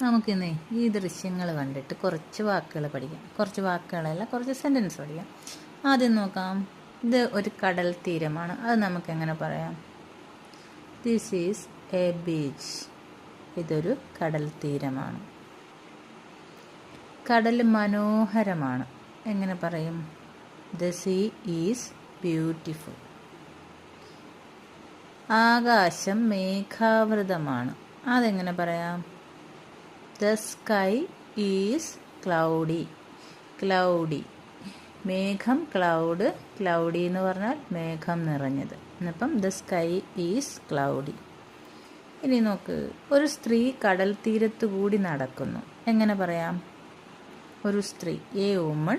നമുക്കിന്നേ ഈ ദൃശ്യങ്ങൾ കണ്ടിട്ട് കുറച്ച് വാക്കുകൾ പഠിക്കാം. കുറച്ച് വാക്കുകളല്ല, കുറച്ച് സെൻറ്റൻസ് പഠിക്കാം. ആദ്യം നോക്കാം. ഇത് ഒരു കടൽ തീരമാണ്. അത് നമുക്കെങ്ങനെ പറയാം? This is A beach. ഇതൊരു കടൽ തീരമാണ്. കടൽ മനോഹരമാണ്. എങ്ങനെ പറയും? The sea is beautiful. ആകാശം മേഘാവൃതമാണ്. അതെങ്ങനെ പറയാം? The sky is cloudy. Cloudy, മേഘം, ക്ലൗഡ്. ക്ലൗഡി എന്ന് പറഞ്ഞാൽ മേഘം നിറഞ്ഞത്. അപ്പം ദ സ്കൈ ഈസ് ക്ലൗഡി. ഇനി നോക്ക്, ഒരു സ്ത്രീ കടൽ തീരത്തു കൂടി നടക്കുന്നു. എങ്ങനെ പറയാം? ഒരു സ്ത്രീ, എ വുമൺ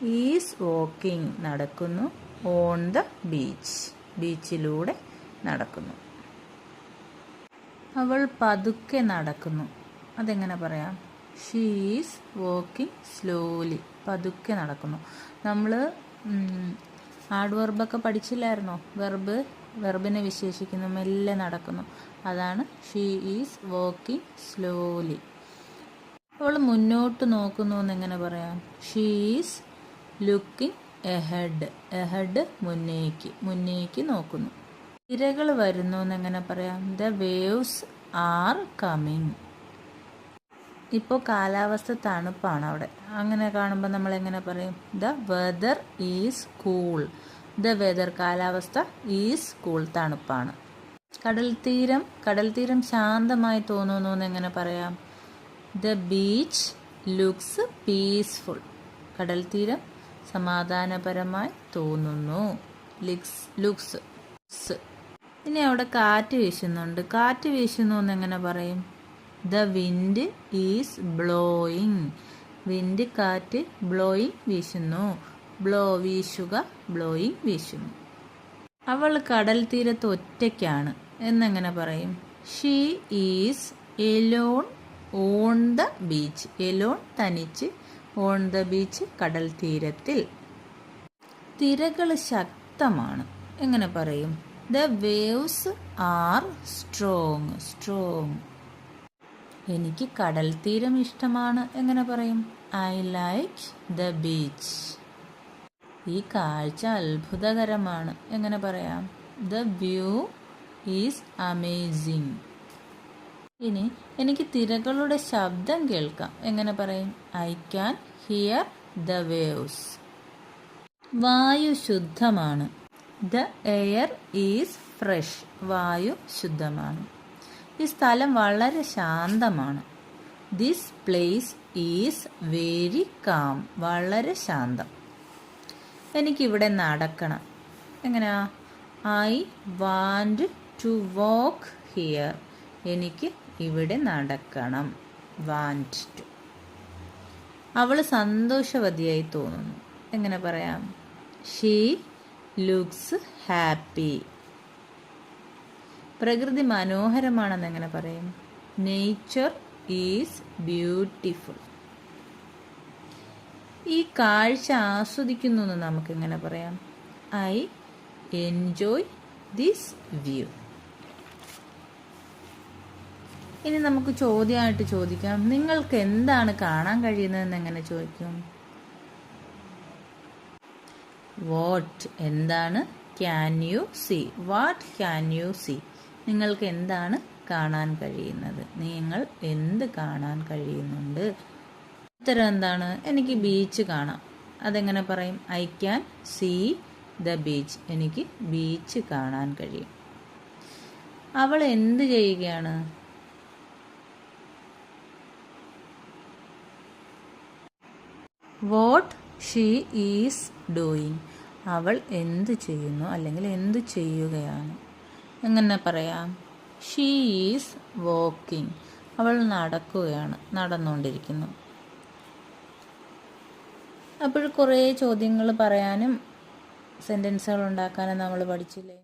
ഈസ് വാക്കിംഗ്, നടക്കുന്നു, ഓൺ ദ ബീച്ച്, ബീച്ചിലൂടെ നടക്കുന്നു. അവൾ പതുക്കെ നടക്കുന്നു. അതെങ്ങനെ പറയാം? She is walking slowly. പതുക്കെ നടക്കുന്നു. നമ്മൾ ആഡ് വെർബൊക്കെ പഠിച്ചില്ലായിരുന്നോ? വെർബിനെ വിശേഷിക്കുന്നു, മെല്ലെ നടക്കുന്നു. അതാണ് ഷീ ഈസ് വാക്കിംഗ് സ്ലോലി. അവൾ മുന്നോട്ട് നോക്കുന്നു എന്നെങ്ങനെ പറയാം? She is looking ahead. Ahead, മുന്നേക്ക്, മുന്നേക്ക് നോക്കുന്നു. തിരകൾ വരുന്നു എന്നെങ്ങനെ പറയാം? The waves are coming. ഇപ്പോൾ കാലാവസ്ഥ തണുപ്പാണ് അവിടെ. അങ്ങനെ കാണുമ്പോൾ നമ്മൾ എങ്ങനെ പറയും? The weather is cool. The weather, കാലാവസ്ഥ, ഈസ് കൂൾ, തണുപ്പാണ്. കടൽ തീരം ശാന്തമായി തോന്നുന്നു എന്നെങ്ങനെ പറയാം? The beach looks peaceful. കടൽ തീരം സമാധാനപരമായി തോന്നുന്നു. ലുക്സ്. ഇനി അവിടെ കാറ്റ് വീശുന്നുണ്ട്. കാറ്റ് വീശുന്നു എന്നെങ്ങനെ പറയും? The wind is blowing. Wind, കാറ്റ്, ബ്ലോയിങ്, വീശുന്നു. ബ്ലോ, വീശുക, ബ്ലോയിങ്, വീശുന്നു. അവൾ കടൽ തീരത്ത് ഒറ്റയ്ക്കാണ് എന്നെങ്ങനെ പറയും? She is alone on the beach. Alone, തനിച്ച്, ഓൺ ദ ബീച്ച്, കടൽ തീരത്തിൽ. തിരകൾ ശക്തമാണ്. എങ്ങനെ പറയും? The waves are strong. Strong. എനിക്ക് കടൽ തീരം ഇഷ്ടമാണ്. എങ്ങനെ പറയും? I like the beach. ഈ കാഴ്ച അത്ഭുതകരമാണ്. എങ്ങനെ പറയാം? The view is amazing. ഇനി എനിക്ക് തിരകളുടെ ശബ്ദം കേൾക്കാം. എങ്ങനെ പറയും? I can hear the waves. വായു ശുദ്ധമാണ്. The air is fresh. വായു ശുദ്ധമാണ്. ഈ സ്ഥലം വളരെ ശാന്തമാണ്. This place is very calm. വളരെ ശാന്തം. എനിക്കിവിടെ നടക്കണം. എങ്ങനെയാ? I want to walk here. എനിക്ക് ഇവിടെ നടക്കണം. Want to. അവൾ സന്തോഷവതിയായി തോന്നുന്നു. എങ്ങനെ പറയാം? She looks happy. പ്രകൃതി മനോഹരമാണെന്ന് എങ്ങനെ പറയും? Nature is beautiful. ഈ കാഴ്ച ആസ്വദിക്കുന്നു എന്ന് നമുക്ക് എങ്ങനെ പറയാം? I enjoy this view. ഇനി നമുക്ക് ചോദ്യമായിട്ട് ചോദിക്കാം. നിങ്ങൾക്ക് എന്താണ് കാണാൻ കഴിയുന്നതെന്ന് എങ്ങനെ ചോദിക്കും? വാട്ട്, എന്താണ്? Can you see. What can you see. നിങ്ങൾക്ക് എന്താണ് കാണാൻ കഴിയുന്നത്? നിങ്ങൾ എന്ത് കാണാൻ കഴിയുന്നുണ്ട്? ഉത്തരം എന്താണ്? എനിക്ക് ബീച്ച് കാണാം. അതെങ്ങനെ പറയും? I can see the beach. എനിക്ക് ബീച്ച് കാണാൻ കഴിയും. അവൾ എന്ത് ചെയ്യുകയാണ്? What she is doing. അവൾ എന്ത് ചെയ്യുന്നു അല്ലെങ്കിൽ എന്ത് ചെയ്യുകയാണ്? എങ്ങനെ പറയാം? She is walking. അവൾ നടക്കുകയാണ്, നടന്നുകൊണ്ടിരിക്കുന്നു. അപ്പോൾ കുറേ ചോദ്യങ്ങൾ പറയാനും സെൻറ്റൻസുകൾ ഉണ്ടാക്കാനും നമ്മൾ പഠിച്ചില്ലേ?